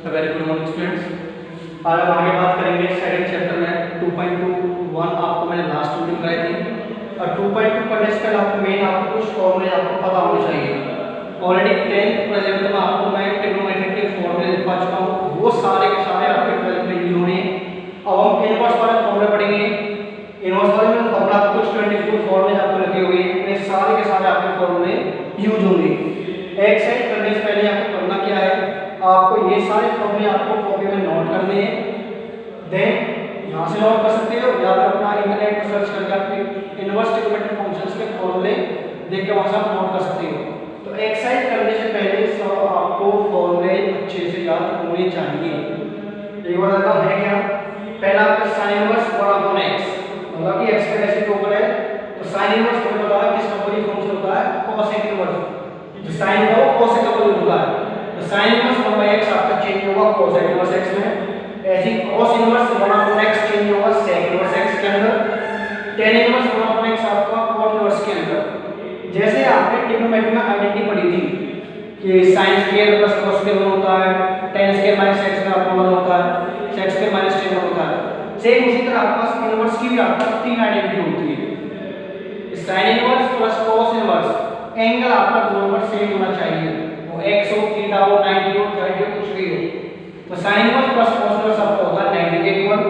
Very good morning students. आज हम आगे बात करेंगे सेकंड चैप्टर में 2.21 आपको मैंने लास्ट वीडियो कराई थी और 2.2 पढ़ने से पहले आपको मेन आपको कुछ फॉर्मूले आपको पता होने चाहिए। ऑलरेडी 10th प्रेजेंट में आपको मैं ट्रिग्नोमेट्री के फॉर्मूले लिखवा चुका हूँ, वो सारे के सारे आपके 12th में यूज होने। अब हम इनवर्स वाले फॉर्मूले पढ़ेंगे। इनवर्स वाले में फॉर्मूला आपको कुछ 24 फॉर्मूले आपको लिखे हुए हैं, ये सारे के सारे आपके फॉर्मूले यूज होंगे। एक्सरसाइज करने से पहले आपको करना क्या है, आपको ये सारे फॉर्मूले आपको कॉपी में नोट करने हैं। देन यहाँ से नोट कर सकते हो या फिर अपना इंटरनेट पर सर्च करके आपके इनवर्स ट्रिग्नोमेट्रिक फंक्शंस के फॉर्मूले देख के वहाँ से आप नोट कर सकते हो। तो एक्सरसाइज करने से पहले सब आपको फॉर्मूले अच्छे से याद होने चाहिए। एक बार बताता है क्या, पहला आपका साइन इनवर्स 1/x, मतलब कि x का रेसिप्रोकल है तो साइन इनवर्स हमें पता है किसका कोई फंक्शन होता है, कोसेक इनवर्स। तो साइन का कोसेक का कोई होता है तो साइन इनवर्स 1/x आपका चेंज होगा कोसेक इनवर्स x में। ऐसे cos इनवर्स 1/x चेंज होगा sec इनवर्स x के अंदर। tan इनवर्स 1/x आपका cot इनवर्स के अंदर। जैसे आपने ट्रिग्नोमेट्री में आइडेंटिटी पढ़ी थी कि sin square plus cos square 1 होता है, tan स्क्वायर माइनस x में आपका 1 होता है, sec स्क्वायर माइनस tan 1 होता है। सेम उसी तरह आपके पास इनवर्स की भी आपका तीन आइडेंटिटी होती है, sin inverse plus cos inverse. Angle आपका दोनों पर सेम होना चाहिए, वो x हो, थीटा हो, 90 हो, 30 हो, कुछ भी हो। तो sin inverse plus cos inverse आपका होता है 90 के equal,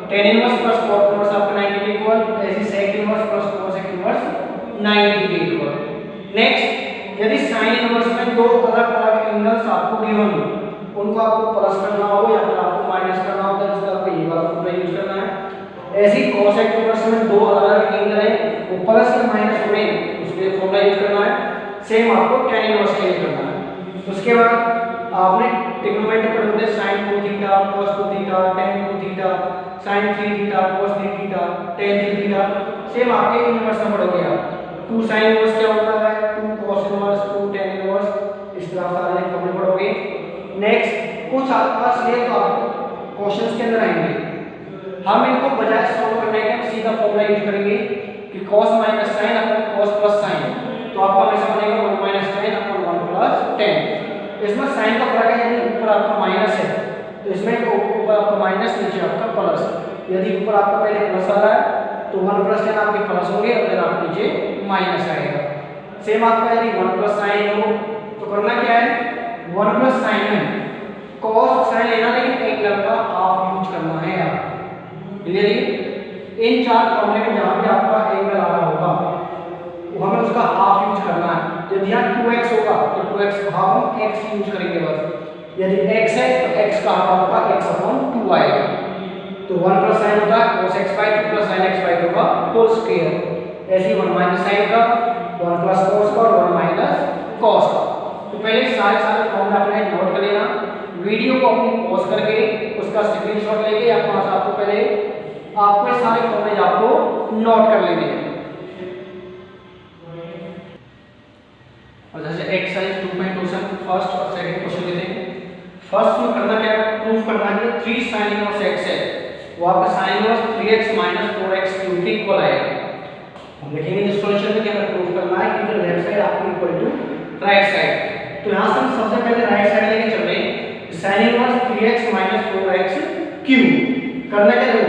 tan inverse plus cot inverse आपका 90 के इक्वल, ऐसे sec inverse plus cosec inverse 90 के इक्वल। नेक्स्ट, यदि sin इनवर्स में दो अलग-अलग एंगल्स आपको गिवन हो, उनको आपको प्लस करना हो या फिर आपको माइनस करना हो, तो इसका आपको ये वाला फॉर्मूला यूज करना है। ऐसे ही cosec इनवर्स में दो अलग-अलग एंगल है, वो प्लस या माइनस हो रहे हैं, उसके लिए फॉर्मूला यूज करना है। सेम आपको tan इनवर्स के लिए करना है। उसके बाद आपने ट्रिग्नोमेट्री पढ़े होते sin 2 theta cos 2 theta tan 2 theta sin 3 theta cos 3 theta tan 3 theta. Same आपके इनवर्स में पढ़ोगे आप 2 sin इनवर्स क्या होता है, 2 cos इनवर्स, 2 tan इनवर्स, इस तरह सारे फॉर्मूले पढ़ोगे। नेक्स्ट, कुछ आपके पास ये तो आप क्वेश्चंस के अंदर आएंगे, हम इनको बजाय सॉल्व करने के हम सीधा फॉर्मूला यूज करेंगे कि cos माइनस sin अपन cos प्लस sin, तो आपको हमेशा बनेगा 1 माइनस tan अपन 1 प्लस tan। इसमें साइन का फर्क है, यदि ऊपर आपका माइनस है तो इसमें ऊपर आपका माइनस, नीचे आपका प्लस। यदि ऊपर आपका पहले प्लस आ रहा है तो 1 प्लस tan आपके प्लस होंगे और फिर आप नीचे माइनस आएगा। सेम आपका यदि 1 प्लस साइन हो तो करना क्या है, 1 प्लस साइन में cos साइन लेना, लेकिन एंगल का हाफ यूज करना है आप। क्लियर? इन चार फॉर्मूले में जहां भी आपका एंगल आ रहा होगा हमें उसका हाफ यूज करना है। यदि यहाँ 2x होगा तो 2x का हाफ हम x यूज करेंगे बस। यदि x है तो x का हाफ आपका x/2 आएगा। तो 1 प्लस साइन होता है cos x/2 plus sin x/2 का होल स्क्वायर। ऐसे ही 1 माइनस साइन का, 1 प्लस cos का और 1 माइनस cos का। तो पहले सारे फॉर्मूले आपने नोट कर लेना, वीडियो को अपनी पॉज करके उसका स्क्रीनशॉट लेके या फिर आपको पहले आपको सारे फॉर्मूले आपको नोट कर लेने हैं। और जैसे एक्सरसाइज 2.2 से फर्स्ट और सेकंड क्वेश्चन लेते हैं। फर्स्ट में करना क्या है, प्रूफ करना है 3 sin इनवर्स x है, वो आपका sin inverse 3x - 4x cube के इक्वल आएगा। हम लिखेंगे इस सॉल्यूशन में क्या प्रूफ करना है कि जो लेफ्ट साइड आपको इक्वल टू राइट साइड। तो यहां से हम सबसे पहले राइट साइड लेके चल रहे हैं। sin inverse 3x - 4x cube करना क्या है,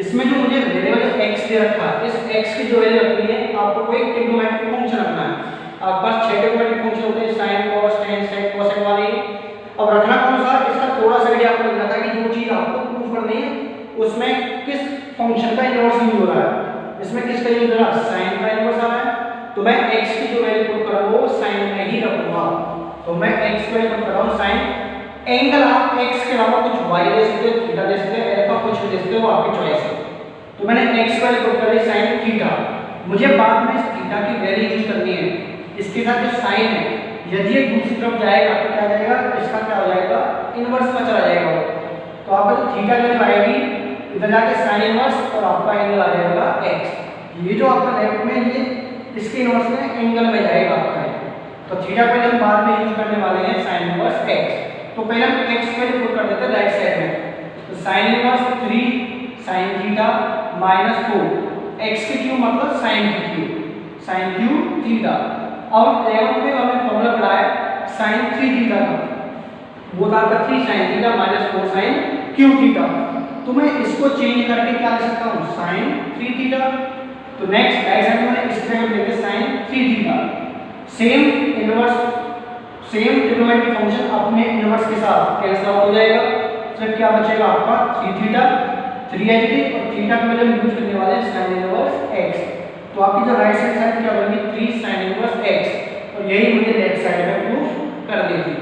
इसमें जो मुझे वेरिएबल x दे रखा है, इस x की जो वैल्यू रखनी है आपको कोई ट्रिग्नोमेट्रिक फंक्शन रखना है। आपके पास 6 ट्रिग्नोमेट्रिक फंक्शन होते हैं, sin cos tan sec cosec वाले। अब रखना कौन सा, इसका थोड़ा सा आइडिया आपको लगना था कि जो चीज आपको प्रूफ करनी है उसमें किस फंक्शन का इनवर्स यूज हो रहा है। इसमें किसका यूज हो रहा है, sin का इनवर्स आ रहा है, तो मैं x की जो वैल्यू पुट कर रहा हूं वो sin में ही रखूंगा। तो मैं x की वैल्यू पुट कर रहा हूं sin। एंगल आप x के अलावा कुछ y दे सकते हो, थीटा दे सकते हो, अल्फा कुछ भी दे सकते हो, वो आपकी चॉइस है। तो मैंने x की वैल्यू पुट कर दी sin थीटा। मुझे बाद में इस थीटा की वैल्यू यूज करनी है। इसके साथ जो साइन है यदि ये दूसरी तरफ जाएगा तो क्या जाएगा, इसका क्या हो जाएगा, इनवर्स में चला जाएगा वो। तो आपका जो थीटा वैल्यू आएगी इधर जाके साइन इनवर्स और आपका एंगल आ जाएगा x। ये जो आपका लेफ्ट में ये इसके इनवर्स में एंगल में जाएगा आपका। तो थीटा वैल्यू हम बाद में यूज करने वाले हैं साइन इनवर्स x। तो पहले हम x वैल्यू पुट कर देते हैं राइट साइड में। तो sine inverse 3 sin theta - 4 x की क्यूब मतलब sin की क्यूब, sin क्यूब थीटा। और 11th में हमने फॉर्मूला पढ़ा है sin 3 थीटा का। वो था आपका 3 sin theta minus 4 sin Q theta. तो मैं इसको चेंज करके क्या लिख सकता हूँ sin 3 थीटा। तो नेक्स्ट राइट साइड में इस तरह लेंगे sin 3 theta. Same trigonometric function अपने इनवर्स के साथ कैंसिल आउट हो जाएगा। फिर क्या बचेगा आपका 3 थीटा 3 एच डी और थीटा का वैल्यू यूज करने वाले हैं sin इनवर्स x। तो आपकी जो राइट साइड क्या बनेगी 3 sin इनवर्स x और यही मुझे लेफ्ट साइड में प्रूफ कर दी थी।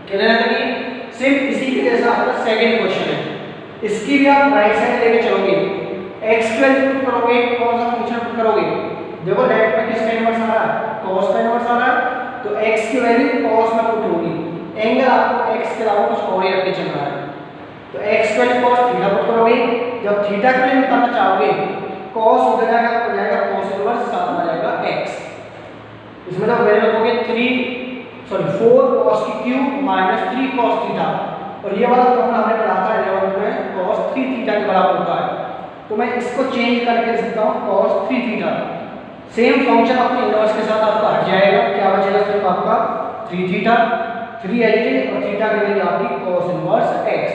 क्लियर है? कि सिर्फ इसी के जैसा आपका सेकंड क्वेश्चन है, इसकी भी आप राइट साइड लेके चलोगे, x की वैल्यू पुट करोगे, कौन सा फंक्शन पुट करोगे? देखो लेफ्ट में किसका इनवर्स आ रहा है? cos का इनवर्स आ रहा है, तो x की वैल्यू cos में पुट होगी। एंगल आपको x के अलावा कुछ और ही रख के चलना है, तो x की वैल्यू cos थीटा पुट करोगे। जब थीटा की वैल्यू निकालना चाहोगे cos हो जाएगा cos इनवर्स साथ में आ जाएगा x। इसमें तो वैल्यू रखोगे 4 cos की क्यूब माइनस 3 cos थीटा, और ये वाला फॉर्मूला हमने पढ़ा था 11th में, cos 3 थीटा के बराबर होता है। तो मैं इसको चेंज करके लिख सकता हूँ cos 3 थीटा। सेम फंक्शन अपने इनवर्स के साथ आपका हट जाएगा, क्या बचेगा सिर्फ आपका 3 थीटा 3 एच डी और थीटा की वैल्यू आपकी cos इनवर्स x।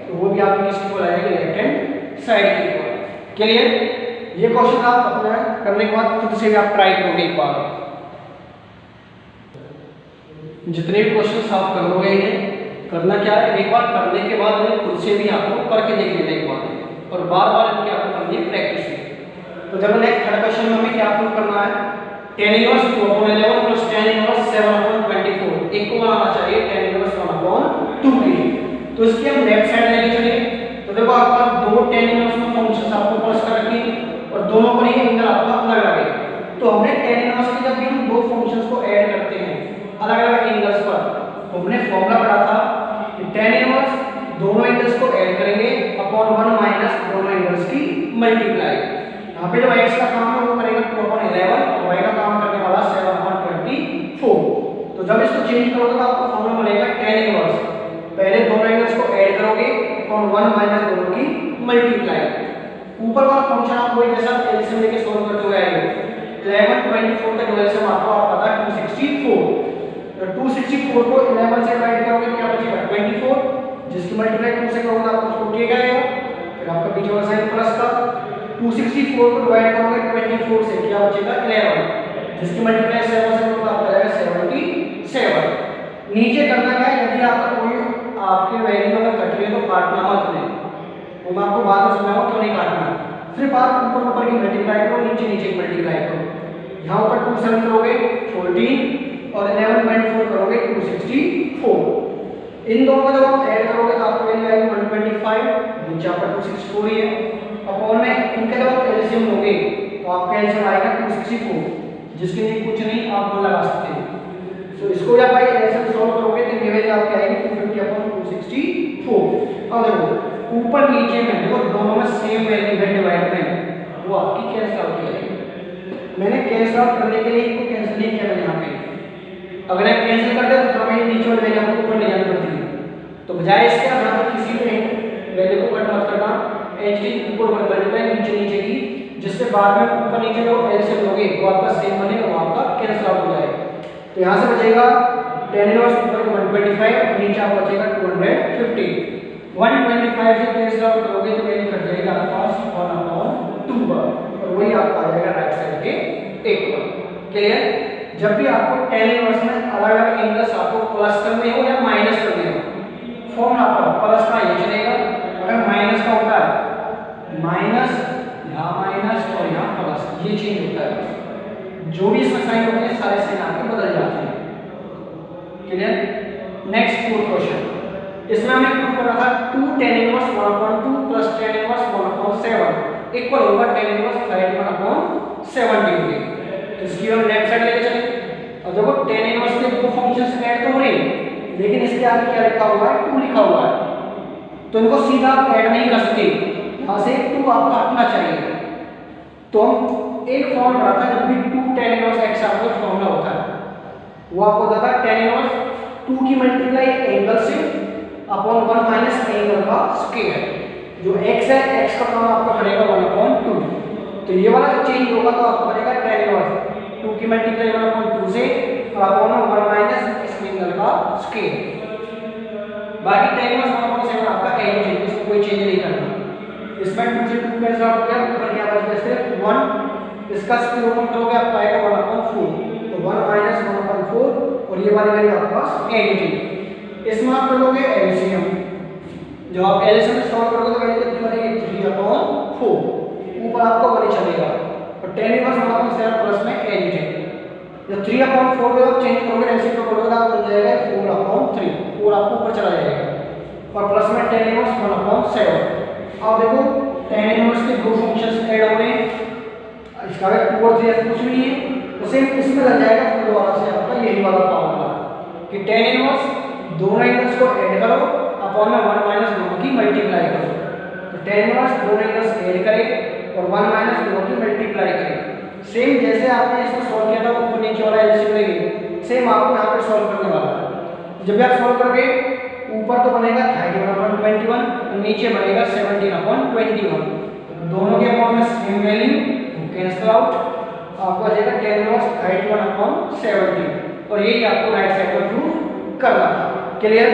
तो वो भी आपकी किसकी इक्वल आएगी? लेफ्ट हैंड साइड की इक्वल। क्लियर? ये क्वेश्चन आप अपना करने के बाद खुद से भी आप ट्राई करोगे एक बार। जितने भी क्वेश्चन आप करोगे ये करना क्या है, एक बार करने के बाद खुद से भी आपको करके देख लेना एक बार, और बार बार इनकी आपको करनी है प्रैक्टिस। तो जब नेक्स्ट थर्ड क्वेश्चन में हमें क्या प्रूव करना है? tan inverse 2/11 plus tan inverse 7/24 एक को बनाना चाहिए tan इनवर्स 1/2 के लिए। तो इसकी हम लेफ्ट साइड लेके चले, तो देखो आपका दो tan इनवर्स में फंक्शंस आपको प्लस कर रखी और दोनों पर ही एंगल आपका अलग अलग है। तो हमने tan इनवर्स के जब भी हम दो फंक्शंस को ऐड करते हैं अलग अलग एंगल्स पर, तो हमने फॉर्मूला पढ़ा था कि tan इनवर्स दोनों एंगल्स को ऐड करेंगे अपॉन 1 माइनस दोनों एंगल्स की मल्टीप्लाई। यहाँ पे जो x का काम है वो करेगा 2/11 और y का काम करने वाला 7/24। तो जब इसको चेंज करोगे तो आपको फॉर्मूला मिलेगा tan इनवर्स, पहले दोनों एंगल्स को ऐड करोगे अपॉन 1 माइनस दोनों की मल्टीप्लाई। ऊपर वाला फंक्शन आप वही जैसा एलसीएम लेके सॉल्व करते हुए आएंगे। 11/24 का जो एलसीएम आपको पता है 264, तो 264 को 11 से डिवाइड करोगे क्या बचेगा 24, जिसकी मल्टीप्लाई 2 से करोगे तो आपको 48 आएगा। फिर आपका बीच वाला साइन प्लस का 264 को डिवाइड करोगे 24 से क्या बचेगा 11, जिसकी मल्टीप्लाई 7 से करोगे तो आपका आएगा 77। नीचे करना क्या है, यदि आपका कोई आपके वैल्यू अगर कट रही है तो काटना मत लें, वो मैं आपको बाद में समझाऊंगा क्यों नहीं काटना। सिर्फ आप ऊपर की मल्टीप्लाई करो, नीचे की मल्टीप्लाई करो। यहाँ ऊपर 2 7 करोगे 14 और 11/4 करोगे 264। इन दोनों को जब आप ऐड करोगे तो आपको वैल्यू आएगी 125, नीचे आपका 264 ही है। अपॉन में इनका जब आप एलसीएम लोगे तो आपका एलसीएम आएगा 264, जिसके लिए कुछ नहीं आप वो लगा सकते हैं। तो इसको जब भाई एलसीएम सॉल्व करोगे तो ये वैल्यू आपकी आएगी 250/264। अब देखो ऊपर नीचे में देखो दोनों में सेम वैल्यू है डिवाइड में, वो आपकी कैंसिल आउट हो जाएगी। मैंने कैंसिल आउट करने के लिए इसको कैंसिल नहीं किया यहाँ पे, अगर आप कैंसिल कर दे तो हमें नीचे वाली वैल्यू को ऊपर ले जानी पड़ती है। तो बजाय इसके आप यहाँ पर किसी भी वैल्यू को कट मत करना, एच डी ऊपर मल्टीप्लाई नीचे की, जिससे बाद में ऊपर नीचे जो एलसीएम लोगे वो आपका सेम बनेगा, वो आपका कैंसिल आउट हो जाएगा। तो यहाँ से बचेगा tan इनवर्स ऊपर 125 और नीचे आपको बचेगा 250। 125 से कैंसिल आउट करोगे तो वैल्यू कट जाएगी आपके पास 1/2 और वही आपका आ जाएगा राइट साइड के इक्वल। क्लियर? जब भी आपको tan इनवर्स में अलग अलग एंगल्स आपको प्लस करने हो या माइनस करने हो, फॉर्मूला आपका प्लस का ये चलेगा, अगर माइनस का होता है माइनस, यहाँ माइनस और यहाँ प्लस, ये चेंज होता है। जो भी इसमें साइन होते हैं सारे साइन आपके बदल जाते हैं। क्लियर? नेक्स्ट 4th क्वेश्चन, इसमें हमें प्रूव करना था 2 tan inverse 1/2 plus tan inverse 1/7 equal होगा tan इनवर्स 31/70 होगी। तो इसकी हम लेफ्ट साइड लेके चलें, और देखो tan इनवर्स के दो फंक्शंस ऐड तो हो रहे हैं, लेकिन इसके आगे क्या लिखा हुआ है 2 लिखा हुआ है, तो इनको सीधा आप ऐड नहीं कर सकते, यहाँ से 2 आपको हटना चाहिए। तो हम एक फॉर्मूला पढ़ा था, जब भी 2 tan इनवर्स x आपका फॉर्मूला होता है, वो आपको होता था tan इनवर्स 2 की मल्टीप्लाई एंगल से अपॉन 1 माइनस एंगल का स्क्वायर। जो x है x का काम आपका पड़ेगा 1/2, तो ये वाला जो चेंज होगा तो आपको पड़ेगा tan इनवर्स 2 की मल्टीप्लाई 1/2 से और अपॉन 1 माइनस इस एंगल का स्क्वायर। बाकी tan इनवर्स 1/7 आपका एडिटिव, इसमें कोई चेंज नहीं करना। इसमें 2 से 2 कैंसिल आउट हो गया, ऊपर क्या बच गया सिर्फ 1, इसका स्क्वायर ओपन करोगे आपका आएगा 1/4, तो 1 माइनस 1/4 और ये वाली वैल्यू आपके पास एडिटिव। इसमें आप करोगे एलसीएम, जब आप एलसीएम सॉल्व करोगे तो वैल्यू कितनी बनेगी 3/4, ऊपर आपको 1 चलेगा और tan इनवर्स 1/7 प्लस में एडिटिव। जब 3/4 को आप चेंज करोगे एलसीएम को करोगे तो बन जाएगा 4/3, 4 आपको ऊपर चला जाएगा और प्लस में tan इनवर्स 1/7। अब देखो tan इनवर्स के दो फंक्शंस ऐड हो रहे हैं, इसका 2 और 3 कुछ नहीं है, तो सेम इसमें लग जाएगा फुल वाला से आपका यही वाला फॉर्मूला कि tan इनवर्स दोनों एंगल्स को ऐड करो अपॉन में 1 माइनस दोनों की मल्टीप्लाई करो। तो tan इनवर्स दोनों एंगल्स ऐड करें और 1 माइनस दोनों की मल्टीप्लाई करें। सेम जैसे आपने इसको सॉल्व किया था ऊपर नीचे वाला एलसीएम लेंगे, सेम आपको यहाँ पे सॉल्व करने वाला है। जब भी आप सॉल्व करोगे ऊपर तो बनेगा 31/21 और नीचे बनेगा 17/21, दोनों के अपॉन में सेम वैल्यू कैंसिल आउट, आपको आ जाएगा tan इनवर्स 31/17 और यही आपको राइट साइड पर प्रूव करना था। क्लियर?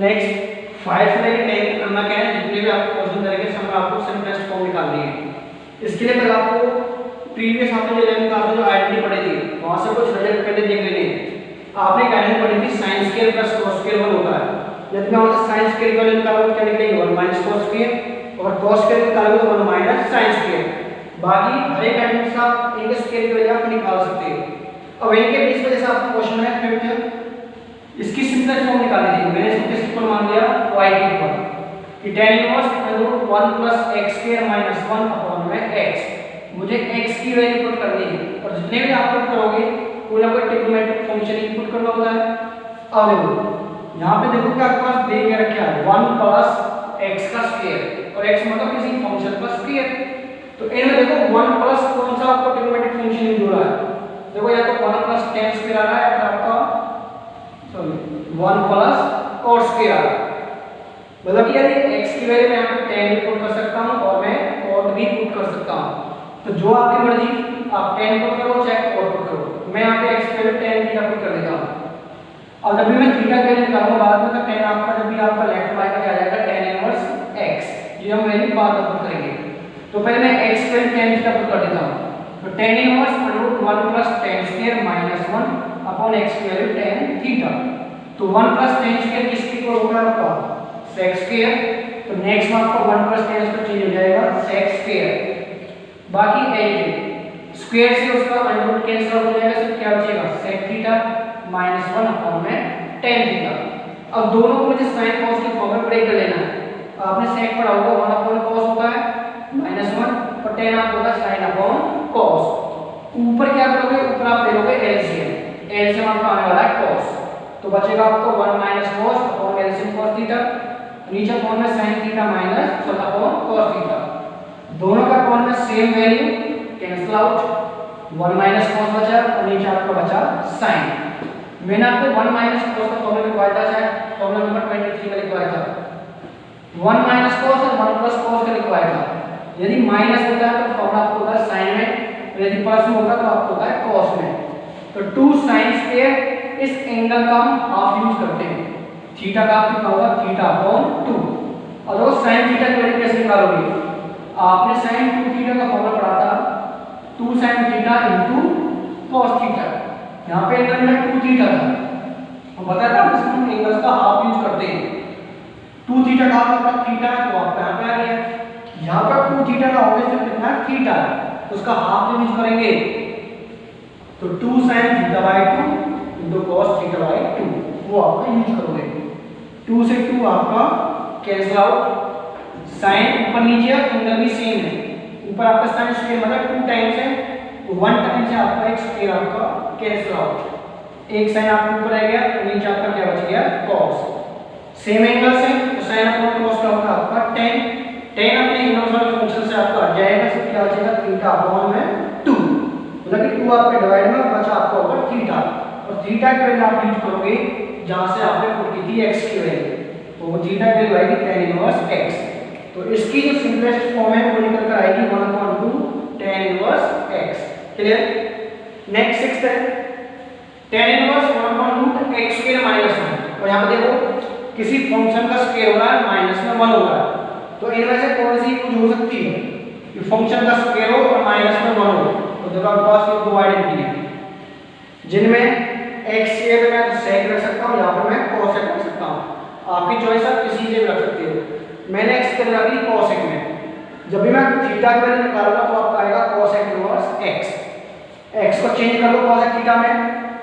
नेक्स्ट 5 से लेकर 10 करना क्या है, जितने भी आपको क्वेश्चन करेंगे सब में आपको सिंपलेस्ट फॉर्म निकालनी है। इसके लिए पहले आपको प्रीवियस आपने जो 11th क्लास में जो आइडेंटिटी पढ़ी थी वहां से कुछ रिजल्ट पहले देख लेने हैं। आपने एक आइडेंटिटी पढ़ी थी sin square plus cos square 1 होता है। यदि मैं वहां से sin स्क्वायर वैल्यू निकालूं क्या निकलेगी 1 माइनस cos स्क्वायर और cos स्क्वायर निकालोगे तो 1 माइनस sin स्क्वायर। बाकी हर एक आइडेंटिटी से आप इनके स्क्वायर की वैल्यू आप निकाल सकते हो। अब इनके बीच में जैसे आपका क्वेश्चन है 5th, इसकी सिंपलेस्ट फॉर्म निकालनी थी, मैंने इसको किस इक्वल मान लिया y के इक्वल कि tan inverse √1 plus x square minus 1 upon में x, मुझे x की वैल्यू पुट करनी है और जितने भी आप पुट करोगे कोई ना कोई ट्रिग्नोमेट्रिक फंक्शन इनपुट करना होता है। अब देखो यहाँ पे देखो क्या आपके पास दे के रखा है 1 प्लस x का स्क्वायर और x मतलब किसी फंक्शन का स्क्वायर, तो इनमें देखो 1 प्लस कौन सा आपको ट्रिग्नोमेट्रिक फंक्शन जुड़ा है, देखो या तो 1 प्लस tan स्क्वायर आ रहा है या आपका 1 प्लस cos स्क्वायर आ रहा है। मतलब कि यदि x की वैल्यू मैं यहाँ पे tan भी पुट कर सकता हूँ और मैं cot भी पुट कर सकता हूँ, तो जो आपकी मर्जी आप tan पुट करो चाहे cot पुट करो, मैं यहाँ पे x की वैल्यू tan थीटा पुट कर देता हूँ। और जब भी मैं थीटा की वैल्यू निकालूंगा बाद में तो tan आपका जब भी आपका लेफ्ट बाय का आ जाएगा tan इनवर्स x, ये हम वैल्यू बाद में पुट करेंगे। तो पहले मैं x की वैल्यू tan थीटा पुट कर देता हूँ, तो tan inverse √1 plus tan square minus 1 upon x की वैल्यू tan थीटा, तो 1 प्लस tan स्क्वायर किसके इक्वल होगा आपका sec स्क्वायर, तो नेक्स्ट में आपका 1 प्लस tan स्क्वायर चेंज हो जाएगा sec स्क्वायर। बाकी एडिटिव स्क्वायर से उसका अंडर कैंसिल हो जाएगा, तो क्या बचेगा sec थीटा माइनस 1 अपॉन में tan थीटा। अब दोनों को मुझे sin cos के फॉर्म में ब्रेक कर लेना है। आपने sec पढ़ा होगा 1 अपॉन cos होता है -1 और tan आपका होता है sin अपॉन cos। ऊपर क्या करोगे, ऊपर आप ले लोगे एलसीएम, एलसीएम आपका आने वाला है cos, तो बचेगा आपको 1 minus cos upon LCM cos theta, नीचे अपॉन में sin theta minus 1 upon cos theta, दोनों का अपॉन में same value cancel out, 1 minus cos बचा और नीचे आपका बचा sin। मैंने आपको 1 माइनस cos का फॉर्मूला लिखवाया था, शायद फॉर्मूला नंबर 23 का लिखवाया था, 1 माइनस cos और 1 प्लस cos का लिखवाया था। यदि माइनस होता है तो फॉर्मूला आपको होता है sin में, यदि प्लस में होगा तो आपको होता है cos में। तो 2 sin स्क्वायर, इस एंगल का हम हाफ यूज करते हैं, थीटा का आपको होगा थीटा अपॉन 2। और वो sin थीटा की वैल्यू कैसे निकालोगे, आपने sin 2 थीटा का फॉर्मूला पढ़ा था 2 sin theta into cos theta, यहाँ पे एंगल में 2 थीटा था, हम बताया था हम एंगल्स का हाफ यूज करते हैं। 2 थीटा का आपका थीटा है तो आपका यहाँ पे आ गया, यहाँ पर 2 थीटा का ऑब्वियसली कितना है थीटा है, तो उसका हाफ जब यूज करेंगे तो 2 sin theta by 2 into cos theta by 2 वो आपका यूज करोगे। 2 से 2 आपका कैंसिल आउट, sin ऊपर नीचे एंगल भी सेम है, ऊपर आपका sin स्क्वायर मतलब 2 टाइम्स है, तो 1 टाइम से आपका एक स्क्वायर आपका कैंसिल आउट, एक sin आपके ऊपर आ गया और नीचे आपका क्या बच गया cos। सेम एंगल से तो sin अपॉन cos का होगा आपका tan, tan अपने इनवर्स वाले फंक्शन से आपका आ जाएगा, तो क्या बचेगा थीटा अपॉन में 2, मतलब कि 2 आपके डिवाइड में बचा आपका होगा थीटा, और थीटा की वैल्यू आप यूज करोगे जहां से आपने पुट की थी x की वैल्यू, तो वो थीटा की वैल्यू आएगी tan इनवर्स x। तो इसकी जो सिंपलेस्ट फॉर्म है वो निकल कर आएगी 1/2 tan inverse x। Clear? Next 6th है tan इनवर्स 1/√x² माइनस 1। और यहाँ पे देखो किसी फंक्शन का स्क्वायर हो रहा है माइनस में 1 हो रहा है, तो इनमें से कौन सी यूज हो सकती है कि फंक्शन का स्क्वायर हो और माइनस में 1 हो। तो देखो आपके पास ये दो आइडेंटिटी है जिनमें x से मैं sec रख सकता हूँ या फिर मैं cosec रख सकता हूँ। आपकी चॉइस आप किसी से भी रख सकते हो। मैंने x के रख दी cosec में। जब भी मैं थीटा की वैल्यू निकालूंगा तो आपका आएगा cosec इनवर्स x। x को चेंज कर लो cosec थीटा में,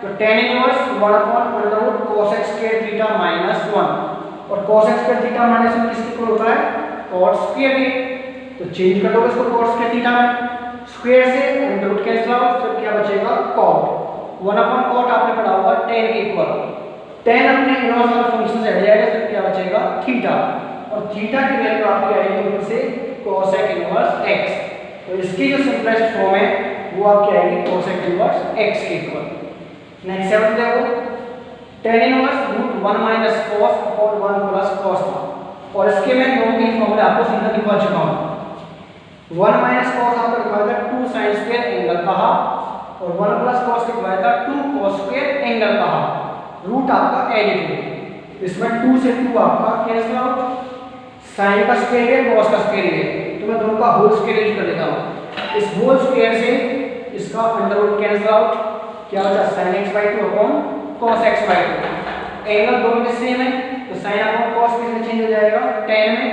तो tan inverse 1/√cosec² theta minus 1। और cosec² थीटा माइनस 1 किसके इक्वल होता है? cot² के। तो चेंज कर लो इसको cot² थीटा में, स्क्वायर से अंडररूट कैंसिल आउट, तो क्या बचेगा cot। 1/cot आपने पढ़ा होगा tan के इक्वल। tan अपने इनवर्स वाला फंक्शन से हट जाएगा, तो क्या बचेगा थीटा। और थीटा की वैल्यू आपकी आएगी ऊपर से cosec इनवर्स x। तो इसकी जो सिंपलेस्ट फॉर्म है वो आपकी आएगी cosec इनवर्स x के इक्वल। नेक्स्ट सेवन देखो, tan inverse √1 - cos upon 1 plus cos था, और इसके मैं दोनों के फॉर्मूले आपको सीधा दिखा चुका हूं। 1 - cos आपको लिखा था 2 sin² एंगल कहा, और 1 प्लस cos लिखा था 2 cos² एंगल कहा। रूट आपका एडिट है, इसमें 2 से 2 आपका कैंसिल आउट, sin का स्क्वायर है cos का स्क्वायर है, तो मैं दोनों का होल स्क्वायर यूज कर लेता हूं। इस होल स्क्वायर से इसका अंडररूट कैंसिल आउट, क्या बचा sin x/2 upon cos x/2। Angle दोनों में सेम है, तो sin अपॉन cos किसमें चेंज हो जाएगा? tan में।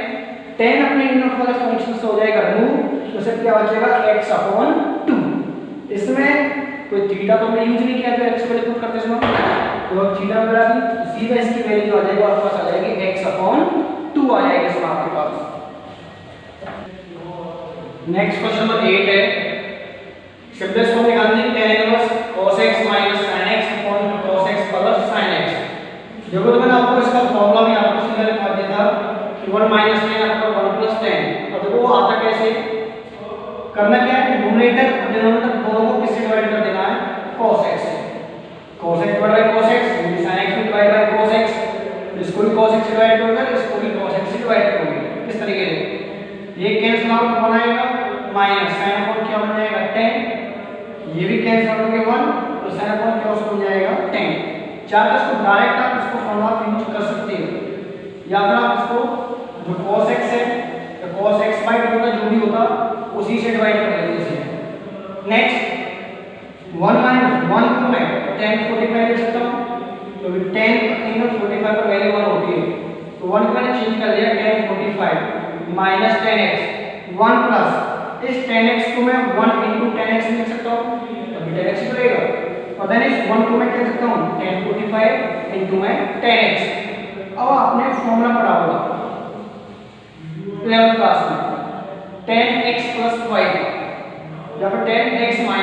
tan अपने इनवर्स वाले फंक्शन से हो जाएगा रिमूव, तो सिर्फ क्या बचेगा x/2। इसमें कोई थीटा तो हमने यूज नहीं किया, तो x को पुट करते समय तो थीटा मिला दी, सीधा इसकी वैल्यू आ जाएगी, आपके पास आ जाएगी x/2 आ जाएगी इसमें आपके पास। नेक्स्ट क्वेश्चन नंबर 8 है, सिंपलेस्ट फॉर्म निकालनी है tan inverse cos x minus sin x upon cos x plus sin x। देखो तो मैंने आपको इसका फॉर्मूला भी आपको सीधा लिखा दिया था कि 1 - tan अपॉन 1 प्लस tan। अब देखो वो आता कैसे, करना क्या है, न्यूमरेटर और डिनोमिनेटर दोनों को किससे डिवाइड कर देना है? cos x से। cos x divide by cos x, sin x divide by cos x, इसको भी cos x से डिवाइड करोगे, इसको भी cos x से डिवाइड करोगे। किस तरीके से ये कैंसिल आउट बनाएगा, माइनस sin अपॉन क्या बन जाएगा tan, ये भी कैंसिल आउट होके 1, तो sin अपॉन क्या बन जाएगा tan। चाहे इसको डायरेक्ट आप इसको फॉर्मूला यूज कर सकते हो, या फिर आप इसको जो cos x है तो cos x/2 का जो भी होता उसी से डिवाइड कर लेते हैं। नेक्स्ट 1 - 1 को मैं tan 45 लिख सकता हूं, तो tan * 45 का वैल्यू 1 होती है, तो 1 को मैंने चेंज कर दिया tan 45 minus tan x 1 plus इस tan x को मैं 1 * tan x लिख सकता हूं, तो tan x बनेगा। और देन इस 1 को मैं क्या लिख सकता हूं tan 45 * मैं tan x। अब आपने फॉर्मूला पढ़ा होगा 11th क्लास में tan x + y या फिर tan x - y,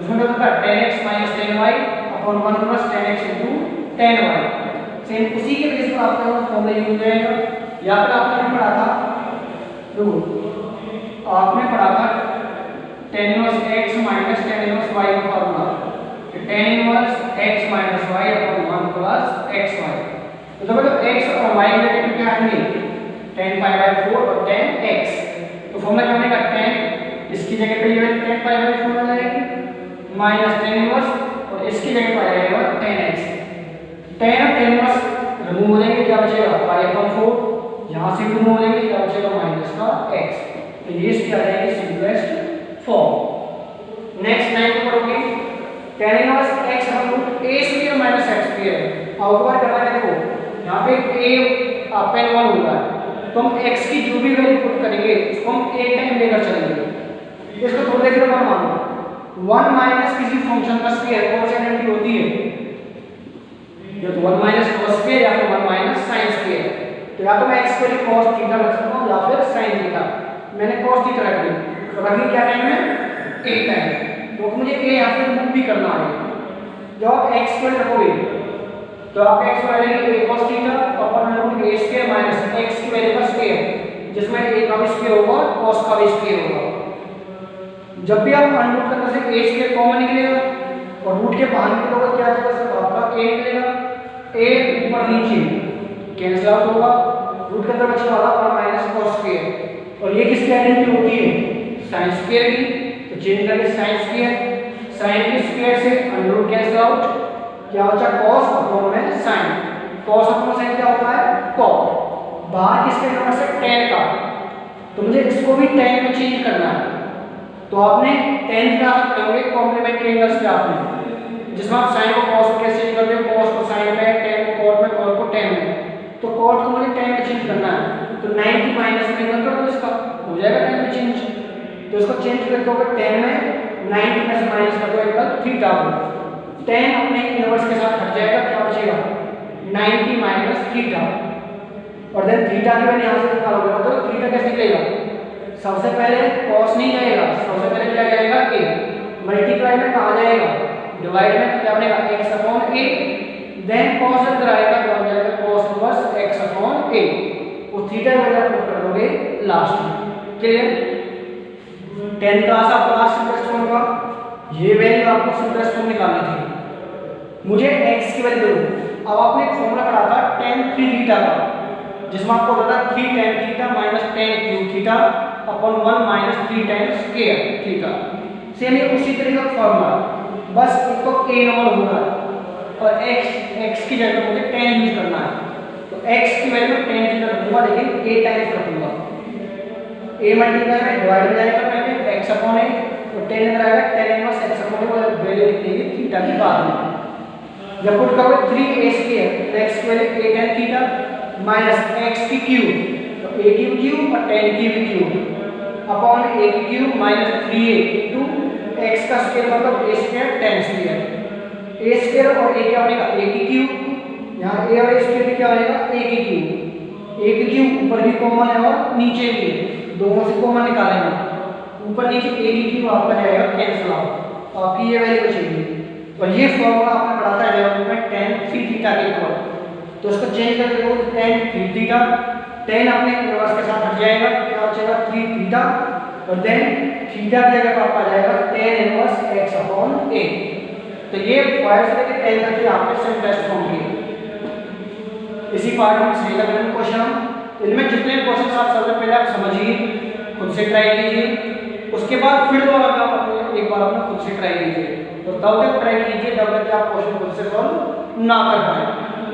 उसमें क्या होता है tan x - tan y upon 1 + tan x * tan y। Same उसी के बेस पर आपका फॉर्मूला यूज हो जाएगा। या फिर आपने पढ़ा था, देखो आपने पढ़ा था tan inverse x - tan inverse y का फॉर्मूला, कि tan inverse x - y upon 1 + xy। तो देखो x और y के रिलेटेड क्या आएंगे tan π/4 और tan x। तो फॉर्मूला क्या बनेगा tan, इसकी जगह पे ये tan π/4 आ जाएगी माइनस tan इनवर्स, और इसकी जगह पे आ जाएगा tan x। tan और tan इनवर्स रिमूव हो जाएंगे, क्या बचेगा π/4, यहां से रिमूव हो जाएंगे, क्या बचेगा माइनस का x। तो ये इसकी आ जाएगी सिंपलेस्ट फॉर्म। नेक्स्ट 9 को पढ़ोगे tan inverse x √a² - x²। Outward करना है, देखो यहां पे a आपका इन्वॉल्व हो रहा है, तो हम x की जो भी वैल्यू पुट करेंगे उसको हम a टाइम लेकर चलेंगे। इसको थोड़ा देख लो, मैं मान लो 1 माइनस किसी फंक्शन का स्क्वायर कौन सी आइडेंटिटी होती है, या तो 1 - cos² या फिर 1 - sin²। तो या तो मैं x को cos थीटा रख सकता हूं या फिर sin थीटा। मैंने cos थीटा रख दी, तो रखनी क्या टाइम है a टाइम, तो मुझे a या फिर मूव भी करना है। जब आप x को रखोगे तो आप x को लेंगे a cos theta upon √a² minus x की वैल्यू का स्क्वायर, जिसमें a का भी स्क्वायर होगा cos का भी स्क्वायर होगा। जब भी आप अनरूट करने से a² कॉमन निकलेगा और रूट के बाहर निकलोगे क्या आएगा, सिर्फ आपका a निकलेगा। a ऊपर नीचे कैंसिल आउट होगा, रूट के अंदर बचने वाला और माइनस cos²। और ये किसकी आइडेंटिटी होती है sin² की, तो चेंज करके sin² साइन की स्क्वायर से अंडर रूट कैंसिल आउट, क्या बचा cos अपॉन में sin, cos अपॉन sin क्या होता है cot, बाहर किसके नंबर से tan का, तो मुझे इसको भी tan में चेंज करना है। तो आपने tan ग्राफ करोगे कॉम्प्लीमेंट्री एंगल्स ग्राफ में, जिसमें आप sin को cos में कैसे चेंज करते हो, cos को sin में, tan को cot में, cot को tan में, तो cot को मुझे tan में चेंज करना है। तो 90 माइनस में एंगल कर दो, इसका हो जाएगा tan में चेंज, तो इसको चेंज करके हो tan में 90 में से माइनस कर दो एंगल थीटा को, tan अपने इनवर्स के साथ हट जाएगा, क्या बचेगा 90 माइनस थीटा, और देन थीटा की वैल्यू यहां से निकालोगे तो थीटा कैसे निकलेगा, सबसे पहले cos नहीं जाएगा, सबसे पहले क्या जाएगा a, मल्टीप्लाई में कहां जाएगा डिवाइड में, क्या बनेगा x upon a, then cos अंदर आएगा तो बन जाएगा cos inverse x upon a, और थीटा की वैल्यू पुट कर दोगे लास्ट में। क्लियर, 10 क्लास आपका लास्ट सिंपलेस्ट फॉर्म का, ये वैल्यू आपको सिंपलेस्ट फॉर्म निकालनी थी। मुझे x की वैल्यू दो, अब आपने एक फॉर्मूला पढ़ा था tan 3 थीटा का, जिसमें आपको पता था 3 tan theta minus tan cube theta upon 1 minus 3 tan square theta. Same ये उसी तरीके का फॉर्मूला, बस इसको a नॉर्मल होगा और x की जगह मुझे tan यूज करना है, तो x की वैल्यू tan थीटा रखूंगा, लेकिन a टाइम्स रखूंगा, a मल्टीप्लाई में डिवाइड हो जाएगा पहले x अपॉन a, तो tan अंदर आएगा tan inverse x upon a, और वैल्यू निकलेगी थीटा की बाद में। जब पुट करोगे 3a स्क्वायर, तो x की value a tan theta minus x की क्यूब, तो a की क्यूब और tan की भी क्यूब अपॉन a की cube minus 3a into x का स्क्वायर मतलब a square tan square, a square और a क्या बनेगा a की क्यूब, यहाँ a और a स्क्वायर भी क्या बनेगा a की क्यूब, a की क्यूब ऊपर भी कॉमन है और नीचे भी, दोनों से कॉमन निकालेंगे, ऊपर नीचे a की क्यूब आपका जाएगा कैंसिल आउट, तो आपकी ये वैल्यू बचेगी। और ये फॉर्मूला आपने पढ़ा था 11 में tan 3 थीटा के इक्वल, तो इसको चेंज करके देखो tan 3 थीटा, tan अपने इनवर्स के साथ हट जाएगा, क्या बचेगा 3 थीटा, और देन थीटा की जगह पर आ जाएगा tan inverse x upon a। तो ये 5 से लेकर 10 तक आपने सिंपलेस्ट फॉर्म किए। इसी पार्ट में सही लग रहे हैं क्वेश्चन, इनमें जितने क्वेश्चन आप सबसे पहले आप समझिए, खुद से ट्राई कीजिए, उसके बाद फिर दोबारा आप अपने एक बार अपना खुद से ट्राई कीजिए, तो तब तक ट्राई कीजिए जब तक आप क्वेश्चन खुद से सॉल्व ना कर पाए।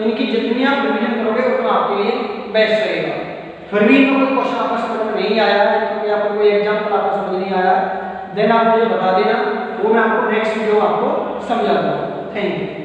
इनकी जितनी आप रिवीजन करोगे उतना आपके लिए बेस्ट रहेगा। फिर भी इनका कोई क्वेश्चन आपको समझ में नहीं आया है, क्योंकि आपको कोई एग्जाम्पल आपको समझ नहीं आया, देन आप मुझे बता देना, वो मैं आपको नेक्स्ट वीडियो आपको समझा दूंगा। Thank you.